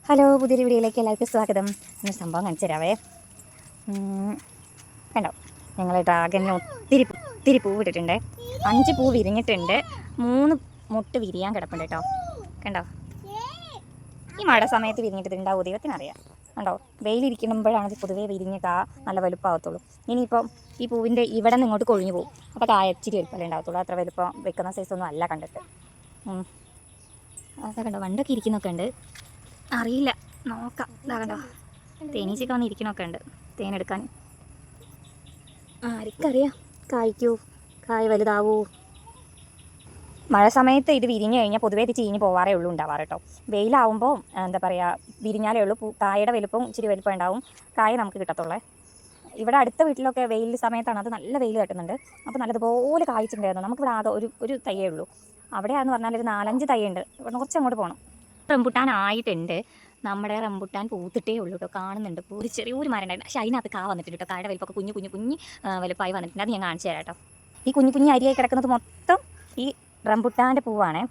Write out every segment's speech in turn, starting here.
Hello, പുതിയൊരു വീഡിയോയിലേക്ക് എല്ലാവർക്കും സ്വാഗതം. ഇന്ന് സംഭവം കാണിച്ചു തരാവേ. കണ്ടോ, ഞങ്ങൾ ഡ്രാഗണിന് ഒത്തിരി പൂ ഇട്ടിട്ടുണ്ട്. 5 പൂ വിരിഞ്ഞിട്ടുണ്ട്, 3 മുട്ട് വിരിയാൻ കിടപ്പുണ്ട് കേട്ടോ. കണ്ടോ, ഈ മഴ സമയത്ത് വിരിഞ്ഞിട്ട് ഉണ്ടാവും, ദൈവത്തിനറിയാം. കണ്ടോ, വെയിലിരിക്കുമ്പോഴാണ് പൊതുവേ വിരിഞ്ഞ് നല്ല വലുപ്പമാകത്തുള്ളൂ. ഇനിയിപ്പം ഈ പൂവിൻ്റെ ഇവിടെ നിന്ന് ഇങ്ങോട്ട് കൊഴിഞ്ഞു പോകും. അപ്പോൾ കായ ഇച്ചിരി വലുപ്പമല്ലേ ഉണ്ടാകത്തുള്ളൂ. അത്ര വലുപ്പം വെക്കുന്ന സൈസൊന്നും അല്ല കണ്ടിട്ട്. അതൊക്കെ കണ്ടോ, വണ്ടൊക്കെ ഇരിക്കുന്നൊക്കെ ഉണ്ട്, അറിയില്ല, നോക്കാം. ഇതാ കണ്ടോ, തേനീച്ചയൊക്കെ വന്ന് ഇരിക്കണമൊക്കെ ഉണ്ട് തേനെടുക്കാൻ. ആർക്കറിയാം കായ്ക്കൂ, കായ വലുതാവൂ. മഴ സമയത്ത് ഇത് വിരിഞ്ഞു കഴിഞ്ഞാൽ പൊതുവേ ഇത് ചീഞ്ഞ് പോവാറേ ഉള്ളൂ ഉണ്ടാവാറ് കേട്ടോ. വെയിലാവുമ്പോൾ എന്താ പറയുക, വിരിഞ്ഞാലേ ഉള്ളൂ കായയുടെ വലുപ്പവും ഇച്ചിരി വലുപ്പം ഉണ്ടാവും, കായ നമുക്ക് കിട്ടത്തുള്ളേ. ഇവിടെ അടുത്ത വീട്ടിലൊക്കെ വെയിൽ സമയത്താണ്, അത് നല്ല വെയിൽ തട്ടുന്നുണ്ട്. അപ്പോൾ നല്ലതുപോലെ കായ്ച്ചിട്ടുണ്ടായിരുന്നു. നമുക്കിവിടെ ഒരു തയ്യേ ഉള്ളൂ. അവിടെയാണെന്ന് പറഞ്ഞാൽ ഒരു 4-5 തയ്യുണ്ട്. ഇവിടെ കുറച്ച് അങ്ങോട്ട് പോകണം. റംബുട്ടാൻ ആയിട്ടുണ്ട്. നമ്മുടെ റംബുട്ടാൻ പൂത്തിട്ടേ ഉള്ളൂ കേട്ടോ, കാണുന്നുണ്ട്. ഒരു ചെറിയൊരു മരം ഉണ്ടായിരുന്നു, പക്ഷേ അതിനകത്ത് കാ വന്നിട്ടുണ്ട് കേട്ടോ. കായുടെ വലിപ്പമൊക്കെ കുഞ്ഞ് വലുപ്പമായി വന്നിട്ടുണ്ട്. അത് ഞാൻ കാണിച്ചു തരാം കേട്ടോ. ഈ കുഞ്ഞു അരിയായി കിടക്കുന്നത് മൊത്തം ഈ റംബുട്ടാൻ്റെ പൂവാണ്.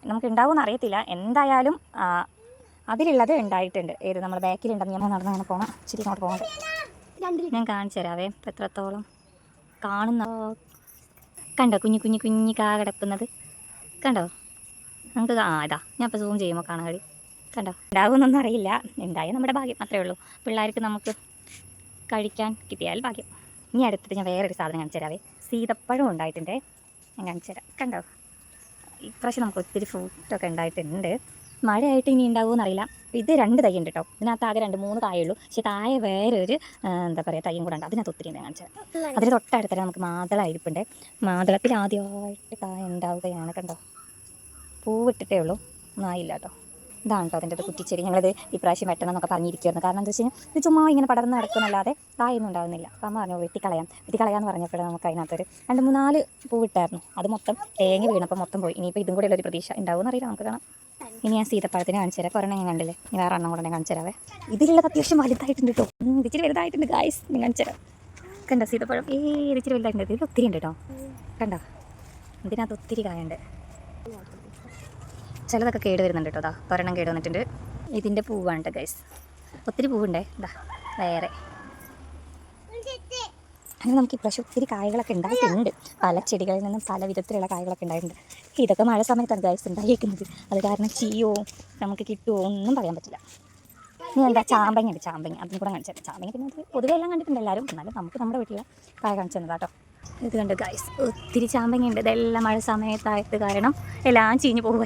നമുക്ക് ഉണ്ടാവുമെന്ന് അറിയത്തില്ല, എന്തായാലും അതിലുള്ളത് ഉണ്ടായിട്ടുണ്ട്. ഏത് നമ്മുടെ ബാക്കിലുണ്ടെന്ന് ഞാൻ നടന്നങ്ങനെ പോകണം, ഇച്ചിരി ഇങ്ങോട്ട് പോകണ്ട. ഞാൻ കാണിച്ചു തരാവേ എത്രത്തോളം കാണുന്ന. കണ്ടോ, കുഞ്ഞു കാ കിടക്കുന്നത് കണ്ടോ. നമുക്ക് ഇതാ ഞാൻ ഇപ്പോൾ സൂം ചെയ്യുമ്പോൾ കാണാൻ കഴിയും. കണ്ടോ, ഉണ്ടാകുമെന്നൊന്നും അറിയില്ല, ഉണ്ടായാൽ നമ്മുടെ ഭാഗ്യം, അത്രേ ഉള്ളൂ. പിള്ളേർക്ക് നമുക്ക് കഴിക്കാൻ കിട്ടിയാൽ ഭാഗ്യം. ഇനി അടുത്തിട്ട് ഞാൻ വേറൊരു സാധനം കാണിച്ചു തരാവേ. സീതപ്പഴം ഉണ്ടായിട്ടുണ്ട്, ഞാൻ കാണിച്ചു തരാം. കണ്ടോ, ഇപ്രാവശ്യം നമുക്ക് ഒത്തിരി ഫ്രൂട്ടൊക്കെ ഉണ്ടായിട്ടുണ്ട്. മഴയായിട്ട് ഇനി ഉണ്ടാകുമെന്ന് അറിയില്ല. ഇത് 2 തൈ ഉണ്ട് കേട്ടോ. ഇതിനകത്ത് ആകെ 2-3 കായുള്ളൂ, പക്ഷേ താഴെ വേറൊരു എന്താ പറയുക തൈയും കൂടെ ഉണ്ട്. അതിനകത്ത് ഒത്തിരി ഉണ്ട്, കാണിച്ചത്. അതിന് തൊട്ടടുത്തന്നെ നമുക്ക് മാതള ഇരിപ്പുണ്ട്. മാതളത്തിൽ ആദ്യമായിട്ട് കായ ഉണ്ടാവുകയാണ്. കണ്ടോ, പൂവിട്ടിട്ടേ ഉള്ളൂ, ഒന്നും ആയില്ല കേട്ടോ. ഇതാണ് കേട്ടോ അതിൻ്റെ കുറ്റിച്ചെടി. ഞങ്ങളിത് ഇപ്രാവശ്യം വെട്ടണം എന്നൊക്കെ പറഞ്ഞിരിക്കുമായിരുന്നു. കാരണം എന്താ വെച്ച് കഴിഞ്ഞാൽ ഇത് ചുമ്മാ ഇങ്ങനെ പടർന്ന് കിടക്കുന്നല്ലാതെ കായൊന്നും ഉണ്ടാകുന്നില്ല. അപ്പം അമ്മ പറഞ്ഞു വെട്ടിക്കളയാന്ന് പറഞ്ഞപ്പോഴേ നമുക്ക് അതിനകത്തൊരു 2-3-4 പൂവിട്ടായിരുന്നു. അത് മൊത്തം തേങ്ങ വീണപ്പോൾ മൊത്തം പോയി. ഇനിയിപ്പോൾ ഇതും കൂടെ ഉള്ളൊരു പ്രതീക്ഷ ഉണ്ടാവുമെന്ന് അറിയില്ല, നമുക്ക് കാണാം. ഇനി ഞാൻ സീതപ്പഴത്തിന് കാണിച്ചു തരാം. ഒരെണ്ണം ഞാൻ കണ്ടില്ലേ, ഇനി വേറെ എണ്ണം കൂടെ ഞാൻ കാണിച്ചു തരാവേ. ഇതിലുള്ളത് അത്യാവശ്യം വലുതായിട്ടുണ്ട് കേട്ടോ. ഇച്ചിരി വലുതായിട്ടുണ്ട് ഗായ്സ്, ഞാൻ കാണിച്ചു തരാം. കണ്ടോ സീതപ്പഴം, ഇച്ചിരി വലുതായിട്ടുണ്ട്. ഇത് ഒത്തിരി ഉണ്ട് കേട്ടോ. കണ്ടോ, ഇതിനകത്ത് ഒത്തിരി കായുണ്ട്. ചിലതൊക്കെ കേട് വരുന്നുണ്ട് കേട്ടോ. ഒരെണ്ണം കേട് വന്നിട്ടുണ്ട്. ഇതിൻ്റെ പൂവാണ് കേട്ടോ ഗൈസ്, ഒത്തിരി പൂവുണ്ടേ. ഇതാ വേറെ അങ്ങനെ നമുക്ക് ഇപ്രാവശ്യം ഒത്തിരി കായകളൊക്കെ ഉണ്ടായിട്ടുണ്ട്. പല ചെടികളിൽ നിന്നും പല വിധത്തിലുള്ള കായകളൊക്കെ ഉണ്ടായിട്ടുണ്ട്. ഇതൊക്കെ മഴ സമയത്താണ് ഗൈസ് ഉണ്ടായിരിക്കുന്നത്. അത് കാരണം ചീയോ നമുക്ക് കിട്ടുമോ ഒന്നും പറയാൻ പറ്റില്ല. ഇനി എന്താ ചാമ്പങ്ങ ഉണ്ട്, ചാമ്പങ്ങ അതും കൂടെ കാണിച്ചത്. ചാമ്പങ്ങ പിന്നെ അത് പൊതുവെ എല്ലാം കണ്ടിട്ടുണ്ട് എല്ലാവരും, എന്നാലും നമുക്ക് നമ്മുടെ വീട്ടിലെ കായ കാണിച്ചു തന്നതാ കേട്ടോ. ഇത് കണ്ട് ഗൈസ്, ഒത്തിരി ചാമ്പങ്ങ ഉണ്ട്. ഇതെല്ലാം മഴ സമയത്തായത് കാരണം എല്ലാം ചീഞ്ഞ് പോകുക.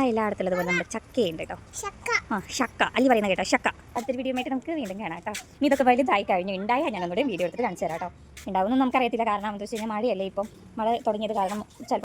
എല്ലായിടത്തുള്ളത് പോലെ നമ്മുടെ ചക്കയുണ്ട് കേട്ടോ. ഷക്ക അല്ലി പറയുന്നത് കേട്ടോ, ഷക്ക. അടുത്തൊരു വീഡിയോ ആയിട്ട് നമുക്ക് വീണ്ടും കാണാം കേട്ടോ. ഇനി ഇതൊക്കെ വലുതായി കഴിഞ്ഞു ഉണ്ടായാൽ ഞാൻ ഒന്നുകൂടെ വീഡിയോ എടുത്ത് കാണിച്ചു തരാം കേട്ടോ. ഉണ്ടാവുമെന്ന് നമുക്കറിയത്തില്ല, കാരണം എന്താ വെച്ച് കഴിഞ്ഞാൽ മഴയല്ലേ, ഇപ്പം മഴ തുടങ്ങിയത് കാരണം ചിലപ്പോൾ